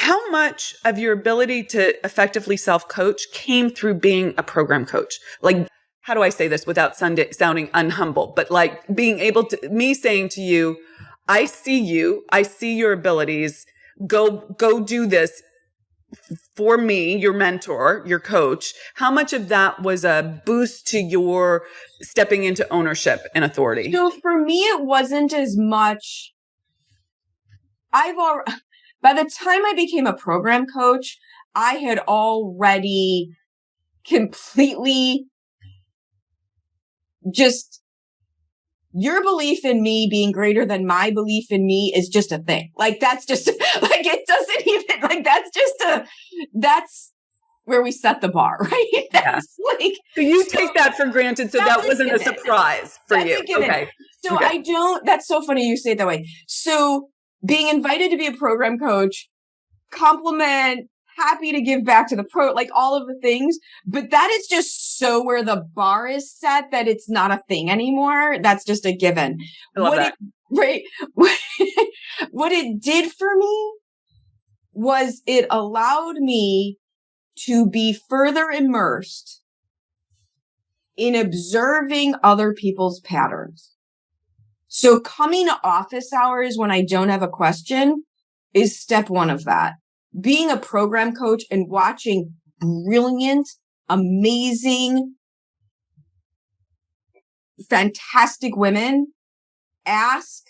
how much of your ability to effectively self-coach came through being a program coach? Like, how do I say this without sounding unhumble? But like being able to, me saying to you, I see you, I see your abilities, go do this for me, your mentor, your coach. How much of that was a boost to your stepping into ownership and authority? So for me, it wasn't as much. By the time I became a program coach, I had already completely just, your belief in me being greater than my belief in me is just a thing. Like, that's just, like, it doesn't even, like, that's where we set the bar, right? That's like. So you take that for granted. So that wasn't a surprise for you. Okay. So that's so funny you say it that way. So being invited to be a program coach, compliment, happy to give back to the like all of the things, but that is just so where the bar is set that it's not a thing anymore. That's just a given. I love that. What it did for me was it allowed me to be further immersed in observing other people's patterns. So coming to office hours when I don't have a question is step one of that. Being a program coach and watching brilliant, amazing, fantastic women ask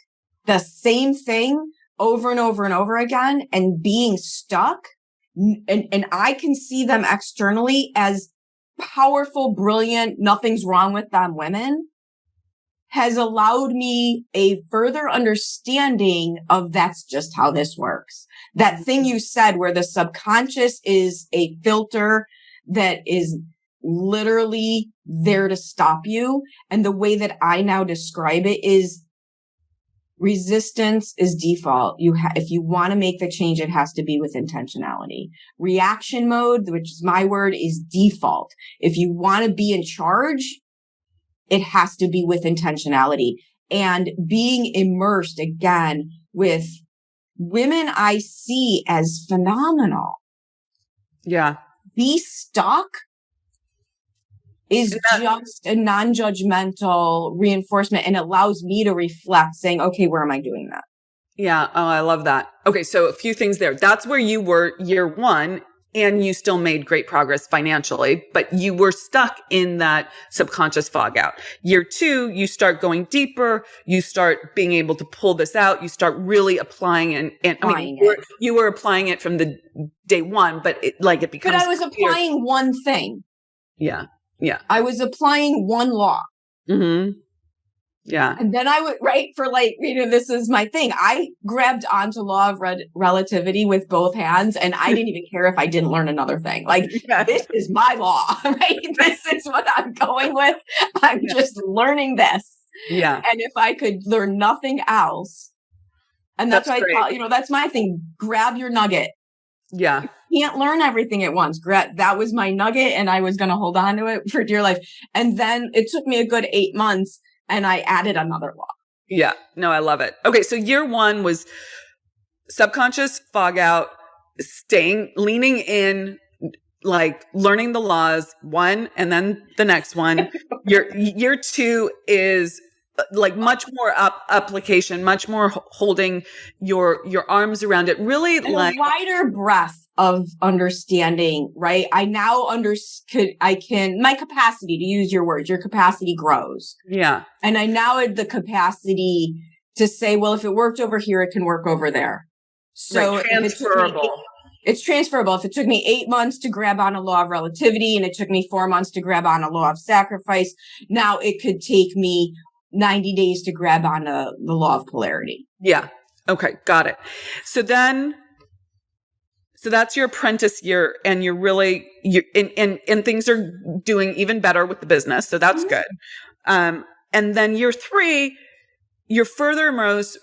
the same thing over and over and over again and being stuck. And I can see them externally as powerful, brilliant, nothing's wrong with them women, has allowed me a further understanding of that's just how this works. That thing you said where the subconscious is a filter that is literally there to stop you. And the way that I now describe it is resistance is default. If you want to make the change, it has to be with intentionality. Reaction mode, which is my word, is default. If you want to be in charge, it has to be with intentionality and being immersed again with women I see as phenomenal. Yeah. Be stuck is just a non-judgmental reinforcement and allows me to reflect saying, okay, where am I doing that? Yeah. Oh, I love that. Okay. So a few things there. That's where you were year one and you still made great progress financially, but you were stuck in that subconscious fog out. Year two, you start going deeper. You start being able to pull this out. You start really applying you were applying it from the day one, but it becomes. But I was applying one thing. Yeah. Yeah. I was applying one law. Mm-hmm. Yeah. And then I would, this is my thing. I grabbed onto law of relativity with both hands and I didn't even care if I didn't learn another thing. This is my law, right? This is what I'm going with. I'm just learning this. Yeah. And if I could learn nothing else, and that's why that's my thing. Grab your nugget. Yeah. You can't learn everything at once. That was my nugget and I was going to hold on to it for dear life. And then it took me a good 8 months and I added another law. Yeah. No, I love it. Okay. So year one was subconscious fog out, leaning in, learning the laws, one, and then the next one. Year two is much more application, much more holding your arms around it. Really and a wider breadth of understanding, right? I now my capacity, to use your words, your capacity grows. Yeah. And I now had the capacity to say, well, if it worked over here, it can work over there. So transferable. It's transferable. If it took me 8 months to grab on a law of relativity and it took me 4 months to grab on a law of sacrifice, now it could take me 90 days to grab on the law of polarity. Yeah. Okay. Got it. So that's your apprentice year and you're really, and things are doing even better with the business. So that's good. And then year three, you're further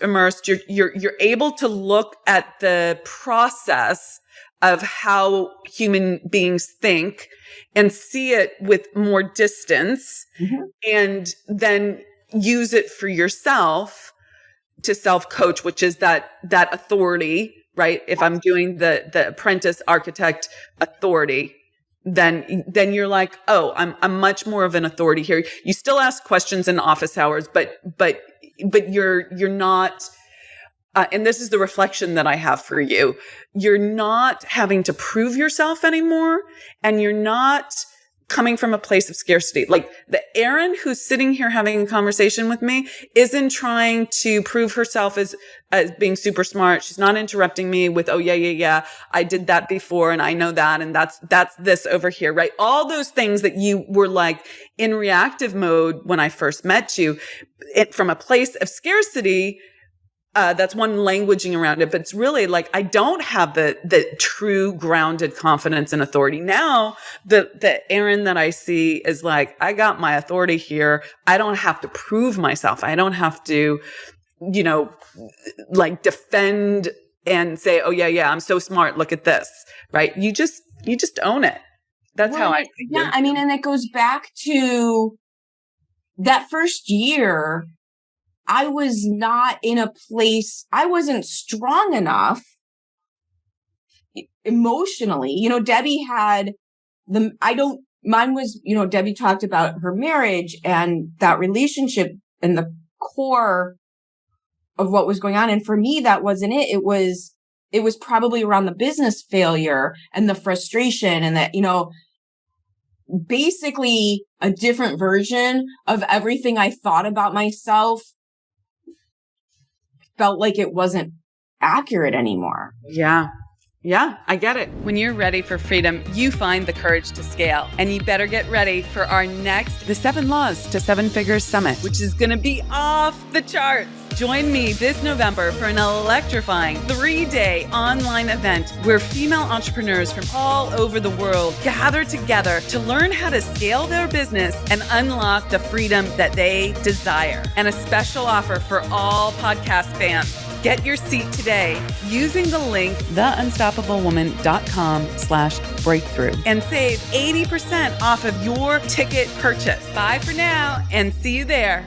immersed. You're able to look at the process of how human beings think and see it with more distance and then use it for yourself to self-coach, which is that authority right? If I'm doing the apprentice architect authority, then you're like, oh, I'm much more of an authority here. You still ask questions in office hours, but you're not, and this is the reflection that I have for you. You're not having to prove yourself anymore, and you're not coming from a place of scarcity. Like the Erin who's sitting here having a conversation with me isn't trying to prove herself as being super smart. She's not interrupting me with, oh yeah, I did that before and I know that. And that's this over here, right? All those things that you were like in reactive mode when I first met you, from a place of scarcity. That's one languaging around it, but it's really like, I don't have the true grounded confidence and authority. Now, the Erin that I see is like, I got my authority here. I don't have to prove myself. I don't have to, like defend and say, oh yeah, I'm so smart. Look at this, right? You just own it. That's how I see it. I mean, and it goes back to that first year. I was not in a place, I wasn't strong enough emotionally. Debbie had mine was, Debbie talked about her marriage and that relationship and the core of what was going on. And for me, that wasn't it. It was probably around the business failure and the frustration and that, basically a different version of everything I thought about myself felt like it wasn't accurate anymore. Yeah, I get it. When you're ready for freedom, you find the courage to scale. And you better get ready for our next, the 7 Laws to 7 Figures Summit, which is going to be off the charts. Join me this November for an electrifying 3-day online event where female entrepreneurs from all over the world gather together to learn how to scale their business and unlock the freedom that they desire. And a special offer for all podcast fans. Get your seat today using the link theunstoppablewoman.com/breakthrough and save 80% off of your ticket purchase. Bye for now and see you there.